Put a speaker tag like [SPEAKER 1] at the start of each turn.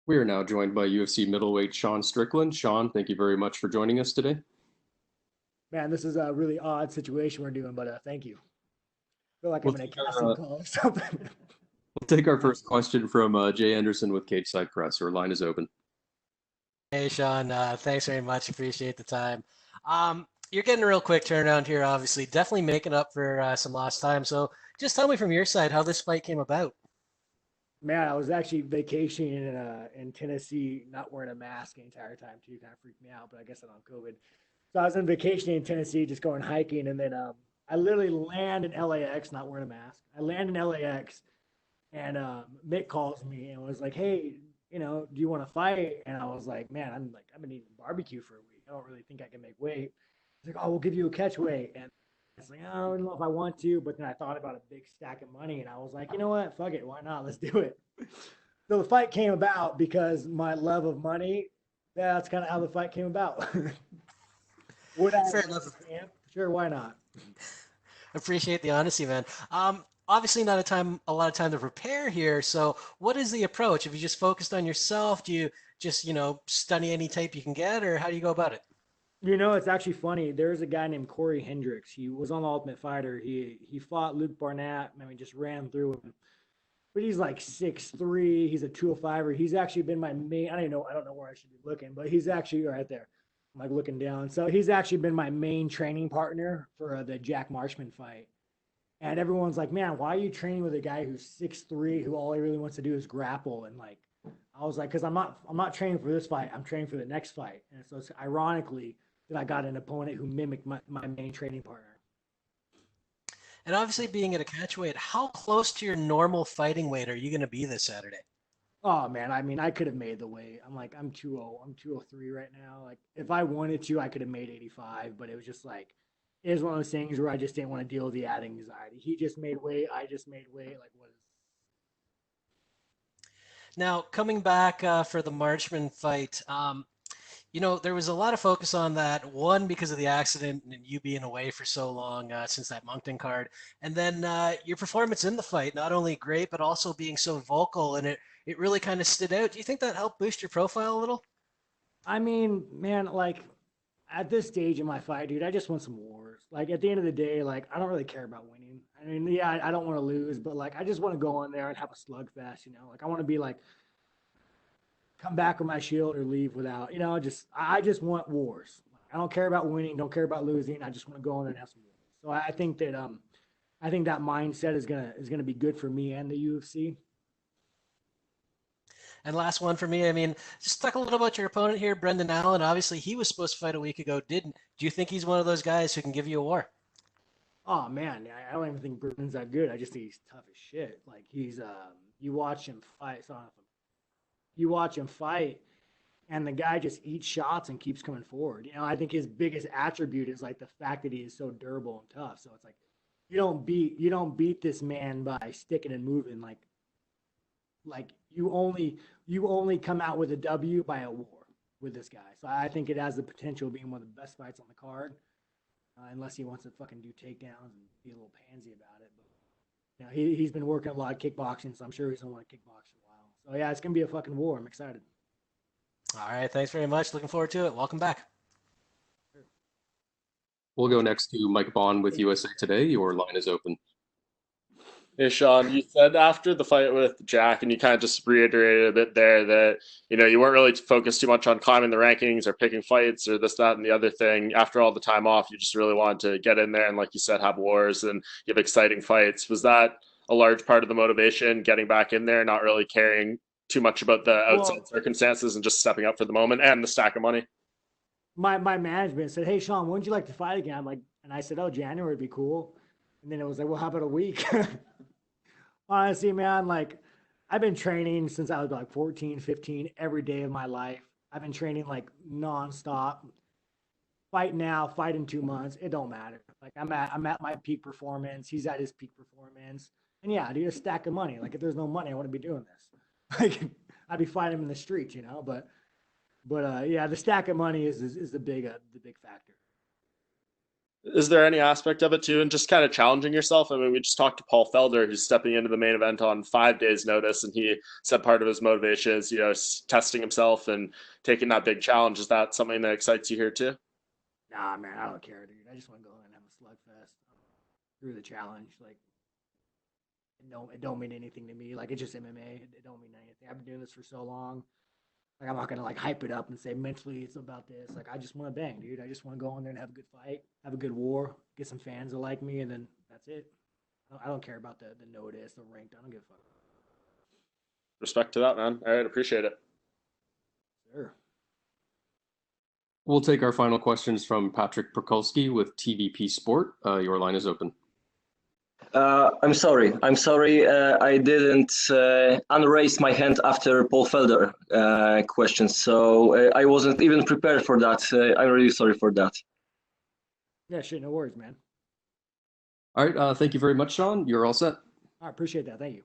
[SPEAKER 1] We are now joined by UFC middleweight Sean Strickland. Sean, thank you very much for joining us today.
[SPEAKER 2] Man, this is a really odd situation we're doing, but thank you. I feel like
[SPEAKER 1] We'll
[SPEAKER 2] I'm in a
[SPEAKER 1] take
[SPEAKER 2] casting call or something.
[SPEAKER 1] our first question from Jay Anderson with Cage Side Press. Your line is open.
[SPEAKER 3] Hey, Sean. Thanks very much. Appreciate the time. You're getting a real quick turnaround here, obviously. Definitely making up for some lost time. So just tell me from your side how this fight came about.
[SPEAKER 2] Man, I was actually vacationing in Tennessee, not wearing a mask the entire time too. Kind of freaked me out, but I guess I don't have COVID. So I was on vacation in Tennessee, just going hiking, and then I literally land in LAX, not wearing a mask. I land in LAX, and Mick calls me and was like, "Hey, do you want to fight?" And I was like, "Man, I've been eating barbecue for a week. I don't really think I can make weight." He's like, "Oh, we'll give you a catch weight." And I was like, "I don't know if I want to," but then I thought about a big stack of money, and I was like, "You know what? Fuck it. Why not? Let's do it." So the fight came about because my love of money. That's kind of how the fight came about. Would I
[SPEAKER 3] Fair
[SPEAKER 2] have won
[SPEAKER 3] enough.
[SPEAKER 2] the camp? Sure, why not?
[SPEAKER 3] Appreciate the honesty, man. Obviously not a lot of time to prepare here. So what is the approach? Have you just focused on yourself? Do you just, study any tape you can get, or how do you go about it?
[SPEAKER 2] It's actually funny. There's a guy named Corey Hendricks. He was on the Ultimate Fighter. He fought Luke Barnett. I mean, just ran through him. But he's like 6'3". He's a 205er. He's actually been my main. I don't know where I should be looking, but he's actually right there. I'm like looking down. So he's actually been my main training partner for the Jack Marshman fight. And everyone's like, "Man, why are you training with a guy who's 6'3", who all he really wants to do is grapple?" And like, I was like, "Because I'm not training for this fight. I'm training for the next fight." And so it's ironically that I got an opponent who mimicked my main training partner.
[SPEAKER 3] And obviously being at a catch weight, how close to your normal fighting weight are you going to be this Saturday?
[SPEAKER 2] Oh man, I mean, I could have made the weight. I'm 203 right now. Like, if I wanted to, I could have made 85, but it was just like, it was one of those things where I just didn't want to deal with the added anxiety. He just made weight. I just made weight. Like, what is?
[SPEAKER 3] Now, coming back for the Marchman fight, there was a lot of focus on that. One, because of the accident and you being away for so long since that Moncton card. And then your performance in the fight, not only great, but also being so vocal. And it really kind of stood out. Do you think that helped boost your profile a little?
[SPEAKER 2] I mean, man, like at this stage in my fight, dude, I just want some wars. Like at the end of the day, like I don't really care about winning. I mean, yeah, I don't want to lose, but like I just want to go in there and have a slugfest. Like I want to be like come back with my shield or leave without. Just I just want wars. I don't care about winning, don't care about losing. I just want to go in there and have some wars. So I think that I think that mindset is gonna be good for me and the UFC.
[SPEAKER 3] And last one for me, I mean, just talk a little about your opponent here, Brendan Allen. Obviously, he was supposed to fight a week ago, didn't. Do you think he's one of those guys who can give you a war?
[SPEAKER 2] Oh man, I don't even think Bruton's that good. I just think he's tough as shit. Like he's you watch him fight. So you watch him fight, and the guy just eats shots and keeps coming forward. I think his biggest attribute is like the fact that he is so durable and tough. So it's like you don't beat this man by sticking and moving. Like you only come out with a W by a war with this guy. So I think it has the potential of being one of the best fights on the card, unless he wants to fucking do takedowns and be a little pansy about it. But he's been working a lot of kickboxing, so I'm sure he's gonna want to kickbox for a while. So yeah, it's gonna be a fucking war. I'm excited.
[SPEAKER 3] All right, thanks very much. Looking forward to it. Welcome back.
[SPEAKER 1] We'll go next to Mike Bond with USA Today. Your line is open.
[SPEAKER 4] Hey Sean, you said after the fight with Jack, and you kind of just reiterated a bit there that you weren't really focused too much on climbing the rankings or picking fights or this, that, and the other thing. After all the time off, you just really wanted to get in there and, like you said, have wars and give exciting fights. Was that a large part of the motivation, getting back in there, not really caring too much about the outside
[SPEAKER 2] Well,
[SPEAKER 4] circumstances and just stepping up for the moment and the stack of money?
[SPEAKER 2] my management said, "Hey Sean, when would you like to fight again?" And I said, "Oh, January would be cool." And then it was like, "Well, how about a week?" Honestly, man, like I've been training since I was like 14, 15, every day of my life. I've been training like nonstop. Fight now, fight in 2 months. It don't matter. Like I'm at my peak performance. He's at his peak performance. And yeah, dude, a stack of money. Like if there's no money, I wouldn't be doing this. Like I'd be fighting him in the streets. But yeah, the stack of money is the big factor.
[SPEAKER 4] Is there any aspect of it too, and just kind of challenging yourself? I mean, we just talked to Paul Felder, who's stepping into the main event on 5 days' notice, and he said part of his motivation is, testing himself and taking that big challenge. Is that something that excites you here too?
[SPEAKER 2] Nah, man, I don't care, dude. I just want to go in and have a slugfest through the challenge. Like, it don't mean anything to me. Like, it's just MMA. It don't mean anything. I've been doing this for so long. Like, I'm not gonna like hype it up and say mentally it's about this. Like, I just want to bang, dude. I just want to go in there and have a good fight, have a good war, get some fans that like me, and then that's it. I don't care about the notice, the ranked. I don't give a fuck.
[SPEAKER 4] Respect to that, man. All right, appreciate it.
[SPEAKER 2] Sure.
[SPEAKER 1] We'll take our final questions from Patrick Prokolski with TVP Sport. Your line is open.
[SPEAKER 5] I'm sorry. I didn't unraise my hand after Paul Felder question, so I wasn't even prepared for that. I'm really sorry for that.
[SPEAKER 2] Yeah, shit, no worries, man.
[SPEAKER 1] All right. Thank you very much, Sean. You're all set.
[SPEAKER 2] I appreciate that. Thank you.